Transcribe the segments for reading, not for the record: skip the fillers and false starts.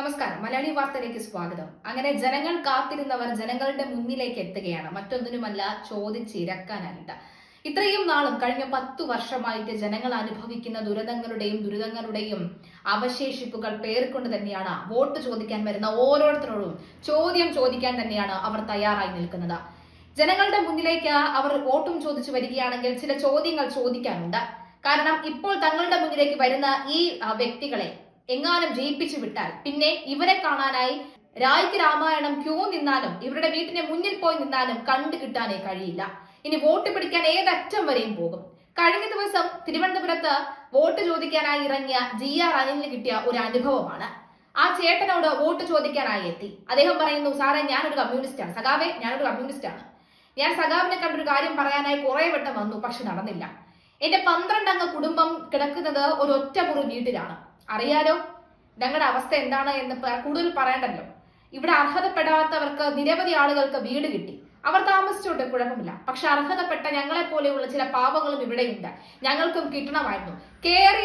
നമസ്കാരം. മലയാളി വാർത്തയിലേക്ക് സ്വാഗതം. അങ്ങനെ ജനങ്ങൾ കാത്തിരുന്നവർ ജനങ്ങളുടെ മുന്നിലേക്ക് എത്തുകയാണ്. മറ്റൊന്നിനുമല്ല, ചോദിച്ചിരക്കാനായിട്ട്. ഇത്രയും നാളും കഴിഞ്ഞ 10 വർഷമായിട്ട് ജനങ്ങൾ അനുഭവിക്കുന്ന ദുരിതങ്ങളുടെയും അവശേഷിപ്പുകൾ പേർക്കൊണ്ട് തന്നെയാണ് വോട്ട് ചോദിക്കാൻ വരുന്ന ഓരോരുത്തരോടും ചോദ്യം ചോദിക്കാൻ തന്നെയാണ് അവർ തയ്യാറായി നിൽക്കുന്നത്. ജനങ്ങളുടെ മുന്നിലേക്ക് അവർ വോട്ടും ചോദിച്ചു വരികയാണെങ്കിൽ ചില ചോദ്യങ്ങൾ ചോദിക്കാനുണ്ട്. കാരണം ഇപ്പോൾ തങ്ങളുടെ മുന്നിലേക്ക് വരുന്ന ഈ വ്യക്തികളെ എങ്ങാനും ജയിപ്പിച്ചു വിട്ടാൽ പിന്നെ ഇവരെ കാണാനായി രായ്ക്ക് രാമായണം ക്യൂ നിന്നാലും ഇവരുടെ വീട്ടിന്റെ മുന്നിൽ പോയി നിന്നാലും കണ്ടു കിട്ടാനേ കഴിയില്ല. ഇനി വോട്ട് പിടിക്കാൻ ഏതറ്റം വരെയും പോകും. കഴിഞ്ഞ ദിവസം തിരുവനന്തപുരത്ത് വോട്ട് ചോദിക്കാനായി ഇറങ്ങിയ GR അനിലിന് കിട്ടിയ ഒരു അനുഭവമാണ്. ആ ചേട്ടനോട് വോട്ട് ചോദിക്കാനായി എത്തി. അദ്ദേഹം പറയുന്നു, സാറേ ഞാനൊരു കമ്മ്യൂണിസ്റ്റാണ്, സഖാവേ ഞാനൊരു കമ്മ്യൂണിസ്റ്റാണ്. ഞാൻ സഖാവിനെ കണ്ടൊരു കാര്യം പറയാനായി കുറെ വട്ടം വന്നു, പക്ഷെ നടന്നില്ല. എന്റെ 12 അംഗ കുടുംബം കിടക്കുന്നത് ഒരു ഒറ്റ മുറി വീട്ടിലാണ്. അറിയാലോ ഞങ്ങളുടെ അവസ്ഥ എന്താണ് എന്ന് കൂടുതൽ പറയണ്ടല്ലോ. ഇവിടെ അർഹതപ്പെടാത്തവർക്ക് നിരവധി ആളുകൾക്ക് വീട് കിട്ടി. അവർ താമസിച്ചോട്ടെ, കുഴപ്പമില്ല. പക്ഷെ അർഹതപ്പെട്ട ഞങ്ങളെ പോലെയുള്ള ചില പാവങ്ങളും ഇവിടെയുണ്ട്. ഞങ്ങൾക്കും കിട്ടണമായിരുന്നു. കേറി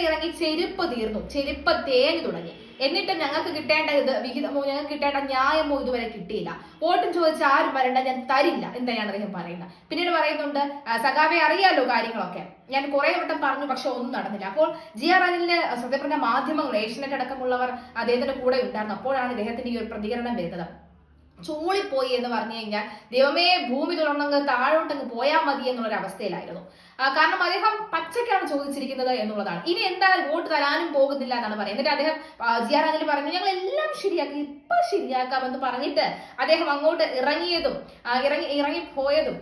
ഇറങ്ങി ചെരുപ്പ് തീർന്നു, ചെരുപ്പ് തേഞ്ഞു തുടങ്ങി. എന്നിട്ടും ഞങ്ങൾക്ക് കിട്ടേണ്ട വിഹിതമോ ഞങ്ങൾക്ക് കിട്ടേണ്ട ന്യായമോ ഇതുവരെ കിട്ടിയില്ല. വോട്ടും ചോദിച്ച ആരും വരണ്ട, ഞാൻ തരില്ല എന്താണ് അദ്ദേഹം പറയുന്നത്. പിന്നീട് പറയുന്നുണ്ട്, സഖാവെ അറിയാലോ കാര്യങ്ങളൊക്കെ, ഞാൻ കുറെ വട്ടം പറഞ്ഞു, പക്ഷെ ഒന്നും നടന്നില്ല. അപ്പോൾ GR അനിലിന് സത്യം പറഞ്ഞ മാധ്യമങ്ങൾ, ഏഷ്യനെറ്റ് അടക്കമുള്ളവർ അദ്ദേഹത്തിന്റെ കൂടെ ഉണ്ടായിരുന്നു. അപ്പോഴാണ് ഇദ്ദേഹത്തിന്റെ ഈ ഒരു പ്രതികരണം വരുന്നത്. ചൂളിപ്പോയി എന്ന് പറഞ്ഞു കഴിഞ്ഞാൽ ദൈവമേ ഭൂമി തുറന്നങ്ങ് താഴോട്ടങ്ങ് പോയാൽ മതി എന്നുള്ളൊരു അവസ്ഥയിലായിരുന്നു. കാരണം അദ്ദേഹം പച്ചക്കാണ് ചോദിച്ചിരിക്കുന്നത് എന്നുള്ളതാണ്. ഇനി എന്തായാലും വോട്ട് തരാനും പോകുന്നില്ല എന്നാണ് പറയുന്നത്. എന്നിട്ട് അദ്ദേഹം GR അനിൽ പറഞ്ഞു, ഞങ്ങൾ എല്ലാം ശരിയാക്കി, ഇപ്പൊ ശരിയാക്കാമെന്ന് പറഞ്ഞിട്ട് അദ്ദേഹം അങ്ങോട്ട് ഇറങ്ങിപ്പോയതും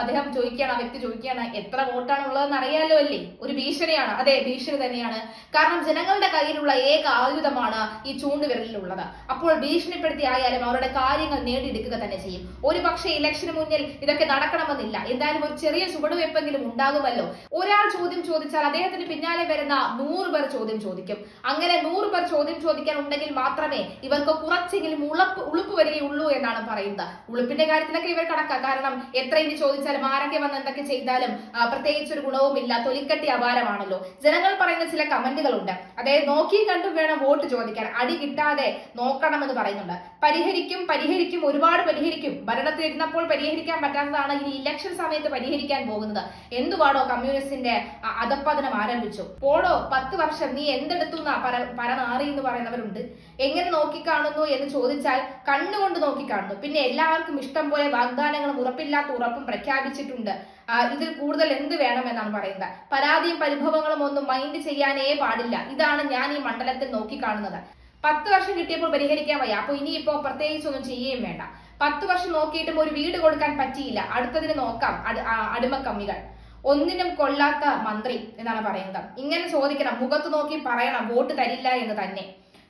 അദ്ദേഹം ചോദിക്കുകയാണ്, ആ വ്യക്തി ചോദിക്കുകയാണ്, എത്ര വോട്ടാണ് ഉള്ളതെന്ന് അറിയാലോ അല്ലേ? ഒരു ഭീഷണിയാണ്. അതെ, ഭീഷണി തന്നെയാണ്. കാരണം ജനങ്ങളുടെ കയ്യിലുള്ള ഏക ആയുധമാണ് ഈ ചൂണ്ടുവിരലിലുള്ളത്. അപ്പോൾ ഭീഷണിപ്പെടുത്തി ആയാലും അവരുടെ കാര്യങ്ങൾ നേടിയെടുക്കുക തന്നെ ചെയ്യും. ഒരു പക്ഷേ ഇലക്ഷന് മുന്നിൽ ഇതൊക്കെ നടക്കണമെന്നില്ല. എന്തായാലും ഒരു ചെറിയ ചുവടുവെപ്പെങ്കിലും ഉണ്ടാകുമല്ലോ. ഒരാൾ ചോദ്യം ചോദിച്ചാൽ അദ്ദേഹത്തിന് പിന്നാലെ വരുന്ന 100 പേർ ചോദ്യം ചോദിക്കും. അങ്ങനെ 100 പേർ ചോദ്യം ചോദിക്കാൻ ഉണ്ടെങ്കിൽ മാത്രമേ ഇവർക്ക് കുറച്ചെങ്കിലും ഉളുപ്പ് വരികയുള്ളൂ എന്നാണ് പറയുന്നത്. ഉളുപ്പിന്റെ കാര്യത്തിലൊക്കെ ഇവർ കണക്കാ. കാരണം എത്ര ഇനി ചോദിച്ചാലും ആരൊക്കെ വന്ന് എന്തൊക്കെ ചെയ്താലും പ്രത്യേകിച്ച് ഒരു ഗുണവുമില്ല, തൊലിക്കട്ടി അപാരമാണല്ലോ. ജനങ്ങൾ പറയുന്ന ചില കമന്റുകളുണ്ട്. അതായത് നോക്കി കണ്ടും വേണം വോട്ട് ചോദിക്കാൻ, അടി കിട്ടാതെ നോക്കണമെന്ന് പറയുന്നുണ്ട്. പരിഹരിക്കും, ഒരുപാട് പരിഹരിക്കും. ഭരണത്തിലിരുന്നപ്പോൾ പരിഹരിക്കാൻ പറ്റാത്തതാണ് ഇനി ഇലക്ഷൻ സമയത്ത് പരിഹരിക്കാൻ പോകുന്നത്. എന്തുവാടോ കമ്മ്യൂണിസ്റ്റിന്റെ അധപ്പതനം ആരംഭിച്ചു? പോടോ 10 വർഷം നീ എന്തെടുത്തു എന്നാ പരനാറി എന്ന് പറയുന്നവരുണ്ട്. എങ്ങനെ നോക്കിക്കാണുന്നു എന്ന് ചോദിച്ചാൽ കണ്ണുകൊണ്ട് നോക്കിക്കാണുന്നു. പിന്നെ എല്ലാവർക്കും ഇഷ്ടം പോലെ വാഗ്ദാനങ്ങളും ഉറപ്പില്ലാത്ത ഉറപ്പും പ്രഖ്യാപിച്ചിട്ടുണ്ട്. ഇതിൽ കൂടുതൽ എന്ത് വേണമെന്നാണ് പറയുന്നത്. പരാതിയും പരിഭവങ്ങളും ഒന്നും മൈൻഡ് ചെയ്യാനേ പാടില്ല. ഇതാണ് ഞാൻ ഈ മണ്ഡലത്തിൽ നോക്കിക്കാണുന്നത്. 10 വർഷം കിട്ടിയപ്പോൾ പരിഹരിക്കാൻ വയ്യ, അപ്പൊ ഇനിയിപ്പോ പ്രത്യേകിച്ചൊന്നും ചെയ്യുകയും വേണ്ട. 10 വർഷം നോക്കിയിട്ടും ഒരു വീട് കൊടുക്കാൻ പറ്റിയില്ല, അടുത്തതിന് നോക്കാം അടിമക്കമ്മികൾ. ഒന്നിനും കൊള്ളാത്ത മന്ത്രി എന്നാണ് പറയുന്നത്. ഇങ്ങനെ ചോദിക്കണം, മുഖത്ത് നോക്കി പറയണം വോട്ട് തരില്ല എന്ന് തന്നെ.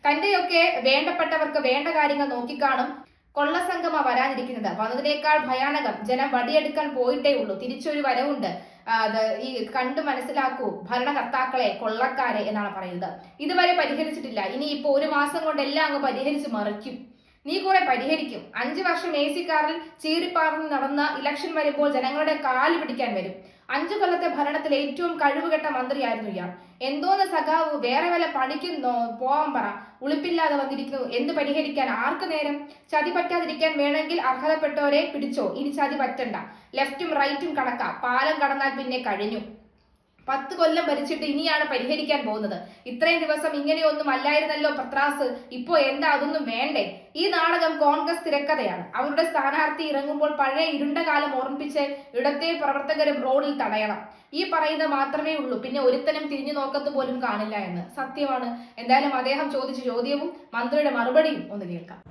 തന്റെയൊക്കെ വേണ്ടപ്പെട്ടവർക്ക് വേണ്ട കാര്യങ്ങൾ നോക്കിക്കാണും. കൊള്ളസംഘമാ വരാനിരിക്കുന്നത്. വന്നതിനേക്കാൾ ഭയാനകം ജനം വടിയെടുക്കാൻ പോയിട്ടേ ഉള്ളൂ. തിരിച്ചൊരു വരവുണ്ട്. ഈ കണ്ടു മനസ്സിലാക്കൂ ഭരണകർത്താക്കളെ, കൊള്ളക്കാരെ എന്നാണ് പറയുന്നത്. ഇതുവരെ പരിഹരിച്ചിട്ടില്ല. ഇനി ഇപ്പൊ 1 മാസം കൊണ്ട് എല്ലാം അങ്ങ് പരിഹരിച്ച് മറിക്കും. നീ കുറെ പരിഹരിക്കും. 5 വർഷം AC കാറിൽ ചീറിപ്പാറിൽ നടന്ന ഇലക്ഷൻ വരുമ്പോൾ ജനങ്ങളുടെ കാല് പിടിക്കാൻ വരും. 5 കൊല്ലത്തെ ഭരണത്തിൽ ഏറ്റവും കഴിവുകെട്ട മന്ത്രിയായിരുന്നു ഇയാൾ. എന്തോന്ന് സഖാവ്, വേറെ വല്ല പണിക്ക് പോവാൻ പറ. ഉളുപ്പില്ലാതെ വന്നിരിക്കുന്നു. എന്ത് പരിഹരിക്കാൻ? ആർക്ക് നേരം? ചതി പറ്റാതിരിക്കാൻ വേണമെങ്കിൽ അർഹതപ്പെട്ടവരെ പിടിച്ചോ. ഇനി ചതി പറ്റണ്ട. ലെഫ്റ്റും റൈറ്റും കണക്കാ. പാലം കടന്നാൽ പിന്നെ കഴിഞ്ഞു. 10 കൊല്ലം ഭരിച്ചിട്ട് ഇനിയാണ് പരിഹരിക്കാൻ പോകുന്നത്. ഇത്രയും ദിവസം ഇങ്ങനെയൊന്നും അല്ലായിരുന്നല്ലോ പത്രാസ്. ഇപ്പോ എന്താ അതൊന്നും വേണ്ടേ? ഈ നാടകം കോൺഗ്രസ് തിരക്കഥയാണ്. അവരുടെ സ്ഥാനാർത്ഥി ഇറങ്ങുമ്പോൾ പഴയ ഇരുണ്ട കാലം ഓർമ്മിപ്പിച്ച് ഇടത്തെ പ്രവർത്തകരും റോഡിൽ തടയണം. ഈ പറയുന്നത് മാത്രമേ ഉള്ളൂ. പിന്നെ ഒരുത്തനും തിരിഞ്ഞു നോക്കത്ത് പോലും കാണില്ല എന്ന്. സത്യമാണ്. എന്തായാലും അദ്ദേഹം ചോദിച്ച ചോദ്യവും മന്ത്രിയുടെ മറുപടിയും ഒന്ന് കേൾക്കാം.